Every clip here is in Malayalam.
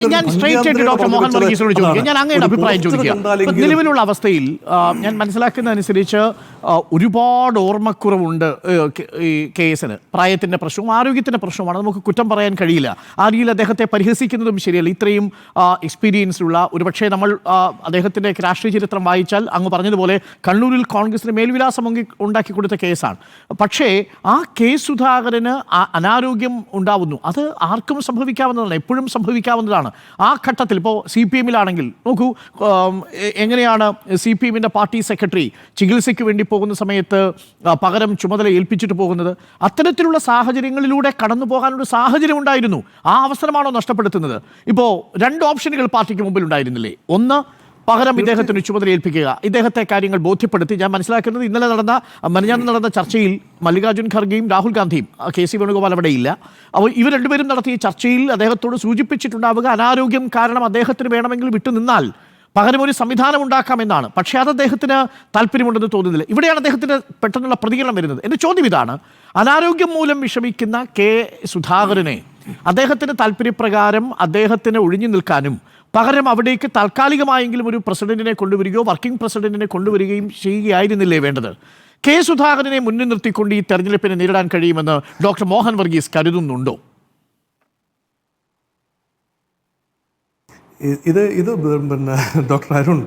ഞാൻ സ്ട്രേറ്റ് ആയിട്ട് ഡോക്ടർ മോഹൻ വർഗീസിനോട് ചോദിക്കുക, ഞാൻ അങ്ങയുടെ അഭിപ്രായം ചോദിക്കുക. നിലവിലുള്ള അവസ്ഥയിൽ ഞാൻ മനസ്സിലാക്കുന്നതനുസരിച്ച് ഒരുപാട് ഓർമ്മക്കുറവുണ്ട് ഈ കേസിന്. പ്രായത്തിൻ്റെ പ്രശ്നവും ആരോഗ്യത്തിൻ്റെ പ്രശ്നവുമാണ്, നമുക്ക് കുറ്റം പറയാൻ കഴിയില്ല. ആ രീതിയിൽ അദ്ദേഹത്തെ പരിഹസിക്കുന്നതും ശരിയല്ല. ഇത്രയും എക്സ്പീരിയൻസ് ഉള്ള, ഒരുപക്ഷെ നമ്മൾ അദ്ദേഹത്തിൻ്റെ രാഷ്ട്രീയ ചരിത്രം വായിച്ചാൽ അങ്ങ് പറഞ്ഞതുപോലെ കണ്ണൂരിൽ കോൺഗ്രസിന് മേൽവിലാസം ഉണ്ടാക്കി കൊടുത്ത കേസാണ്. പക്ഷേ ആ കെ സുധാകരന് അനാരോഗ്യം ഉണ്ടാവുന്നു, അത് ആർക്കും സംഭവിക്കാവുന്നതാണ്, എപ്പോഴും സംഭവിക്കാവുന്നതാണ്. ആ ഘട്ടത്തിൽ ഇപ്പോൾ CPM-ലാണെങ്കിൽ നോക്കൂ, എങ്ങനെയാണ് CPM-ൻ്റെ പാർട്ടി സെക്രട്ടറി ചികിത്സയ്ക്ക് വേണ്ടി പോകുന്ന സമയത്ത് പകരം ചുമതല ഏൽപ്പിച്ചിട്ട് പോകുന്നത്. അത്തരത്തിലുള്ള സാഹചര്യങ്ങളിലൂടെ കടന്നു പോകാനൊരു സാഹചര്യം ഉണ്ടായിരുന്നു. ആ അവസരമാണോ നഷ്ടപ്പെടുത്തുന്നത്? ഇപ്പോൾ 2 ഓപ്ഷനുകൾ പാർട്ടിക്ക് മുമ്പിൽ ഉണ്ടായിരുന്നില്ലേ? ഒന്ന്, പകരം ഇദ്ദേഹത്തിന് ചുമതല ഏൽപ്പിക്കുക, ഇദ്ദേഹത്തെ കാര്യങ്ങൾ ബോധ്യപ്പെടുത്തി. ഞാൻ മനസ്സിലാക്കുന്നത് മിനിഞ്ഞാന്ന് നടന്ന ചർച്ചയിൽ മല്ലികാർജുൻ ഖർഗെയും രാഹുൽ ഗാന്ധിയും, KC വേണുഗോപാൽ അവിടെ ഇല്ല, അപ്പോൾ ഇവർ രണ്ടുപേരും നടത്തിയ ചർച്ചയിൽ അദ്ദേഹത്തോട് സൂചിപ്പിച്ചിട്ടുണ്ടാവുക അനാരോഗ്യം കാരണം അദ്ദേഹത്തിന് വേണമെങ്കിൽ വിട്ടുനിന്നാൽ പകരം ഒരു സംവിധാനം ഉണ്ടാക്കാമെന്നാണ്. പക്ഷേ അത് അദ്ദേഹത്തിന് താല്പര്യമുണ്ടെന്ന് തോന്നുന്നില്ല. ഇവിടെയാണ് അദ്ദേഹത്തിന് പെട്ടെന്നുള്ള പ്രതികരണം വരുന്നത്. എൻ്റെ ചോദ്യം ഇതാണ്: അനാരോഗ്യം മൂലം വിഷമിക്കുന്ന കെ സുധാകരനെ അദ്ദേഹത്തിന് താല്പര്യപ്രകാരം അദ്ദേഹത്തിന് ഒഴിഞ്ഞു നിൽക്കാനും പകരം അവിടേക്ക് താൽക്കാലികമായെങ്കിലും ഒരു പ്രസിഡന്റിനെ കൊണ്ടുവരികയോ വർക്കിംഗ് പ്രസിഡന്റിനെ കൊണ്ടുവരികയും ചെയ്യുകയായിരുന്നില്ലേ വേണ്ടത്? കെ സുധാകരനെ മുന്നിൽ നിർത്തിക്കൊണ്ട് ഈ തെരഞ്ഞെടുപ്പിനെ നേരിടാൻ കഴിയുമെന്ന് ഡോക്ടർ മോഹൻ വർഗീസ് കരുതുന്നുണ്ടോ? ഇത് പിന്നെ ഡോക്ടർ അരുൺ,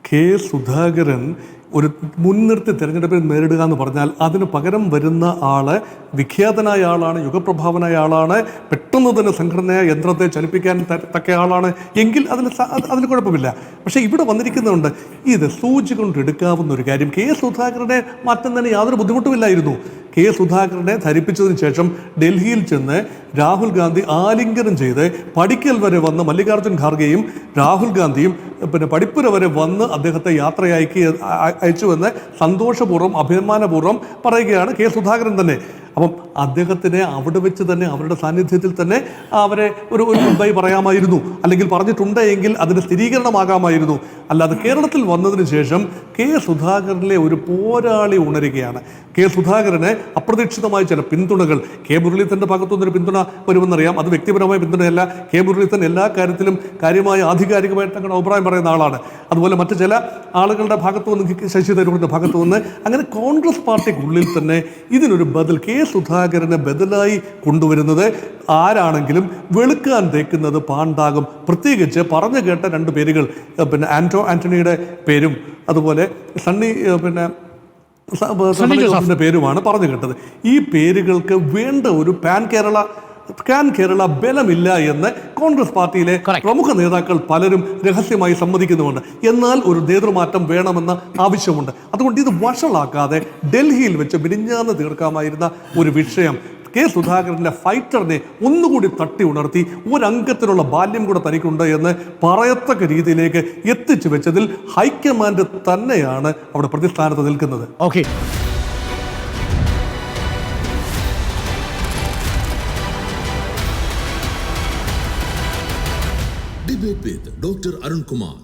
കെ സുധാകരൻ ഒരു മുൻനിർത്തി തിരഞ്ഞെടുപ്പിൽ നേരിടുക എന്ന് പറഞ്ഞാൽ അതിന് പകരം വരുന്ന ആള് വിഖ്യാതനായ ആളാണ്, യുഗപ്രഭാവനായ ആളാണ്, പെട്ടെന്ന് തന്നെ സംഘടനയെ യന്ത്രത്തെ ചലിപ്പിക്കാൻ തക്ക ആളാണ് എങ്കിൽ അതിന് കുഴപ്പമില്ല. പക്ഷേ ഇവിടെ വന്നിരിക്കുന്നുണ്ട് ഇത് സൂചി കൊണ്ടെടുക്കാവുന്ന ഒരു കാര്യം. കെ സുധാകരനെ മാറ്റാൻ തന്നെ യാതൊരു ബുദ്ധിമുട്ടുമില്ലായിരുന്നു. കെ സുധാകരനെ ധരിപ്പിച്ചതിന് ശേഷം ഡൽഹിയിൽ ചെന്ന് രാഹുൽ ഗാന്ധി ആലിംഗനം ചെയ്ത് പടിക്കൽ വരെ വന്ന് മല്ലികാർജുൻ ഖാർഗെയും രാഹുൽ ഗാന്ധിയും പിന്നെ പടിപ്പുര വരെ വന്ന് അദ്ദേഹത്തെ അയച്ചുവെന്ന് സന്തോഷപൂർവ്വം അഭിമാനപൂർവ്വം പറയുകയാണ് കെ സുധാകരൻ തന്നെ. അപ്പം അദ്ദേഹത്തിനെ അവിടെ വെച്ച് തന്നെ അവരുടെ സാന്നിധ്യത്തിൽ തന്നെ അവരെ ഒരു ബൈ പറയാമായിരുന്നു, അല്ലെങ്കിൽ പറഞ്ഞിട്ടുണ്ട് എങ്കിൽ അതിന് സ്ഥിരീകരണമാകാമായിരുന്നു. അല്ലാതെ കേരളത്തിൽ വന്നതിന് ശേഷം കെ സുധാകരനിലെ ഒരു പോരാളി ഉണരുകയാണ്. കെ സുധാകരന് അപ്രതീക്ഷിതമായ ചില പിന്തുണകൾ, കെ മുരളീധരൻ്റെ ഭാഗത്തുനിന്നൊരു പിന്തുണ വരുമെന്നറിയാം. അത് വ്യക്തിപരമായ പിന്തുണയല്ല. കെ മുരളീധരൻ എല്ലാ കാര്യത്തിലും കാര്യമായ ആധികാരികമായിട്ട് അങ്ങനെ അഭിപ്രായം പറയുന്ന ആളാണ്. അതുപോലെ മറ്റു ചില ആളുകളുടെ ഭാഗത്തു നിന്ന്, ശശി തരൂരിൻ്റെ ഭാഗത്തു നിന്ന്, അങ്ങനെ കോൺഗ്രസ് പാർട്ടിക്കുള്ളിൽ തന്നെ ഇതിനൊരു ബദൽ, കെ സുധാകരനെ ബദലായി കൊണ്ടുവരുന്നത് ആരാണെങ്കിലും വെളുക്കാൻ തേക്കുന്നത് പാണ്ടാകും. പ്രത്യേകിച്ച് പറഞ്ഞു കേട്ട 2 പേരുകൾ, പിന്നെ ആന്റണിയുടെ പേരും അതുപോലെ സണ്ണിയുടെ പേരുമാണ് പറഞ്ഞു കേട്ടത്. ഈ പേരുകൾക്ക് വേണ്ട ഒരു പാൻ കേരള ബലമില്ല എന്ന് കോൺഗ്രസ് പാർട്ടിയിലെ പ്രമുഖ നേതാക്കൾ പലരും രഹസ്യമായി സമ്മതിക്കുന്നുമുണ്ട്. എന്നാൽ ഒരു നേതൃമാറ്റം വേണമെന്ന ആവശ്യമുണ്ട്. അതുകൊണ്ട് ഇത് വഷളാക്കാതെ ഡൽഹിയിൽ വെച്ച് മിനിഞ്ഞാന്ന് തീർക്കാമായിരുന്ന ഒരു വിഷയം കെ സുധാകരൻ്റെ ഫൈറ്ററിനെ ഒന്നുകൂടി തട്ടി ഉണർത്തി ഒരംഗത്തിനുള്ള ബാല്യം കൂടെ തനിക്കുണ്ട് എന്ന് പറയത്തക്ക രീതിയിലേക്ക് എത്തിച്ചു വെച്ചതിൽ ഹൈക്കമാൻഡ് തന്നെയാണ് അവിടെ പ്രതിസ്ഥാനത്ത് നിൽക്കുന്നത്. Okay, Debate with Dr. Arun Kumar.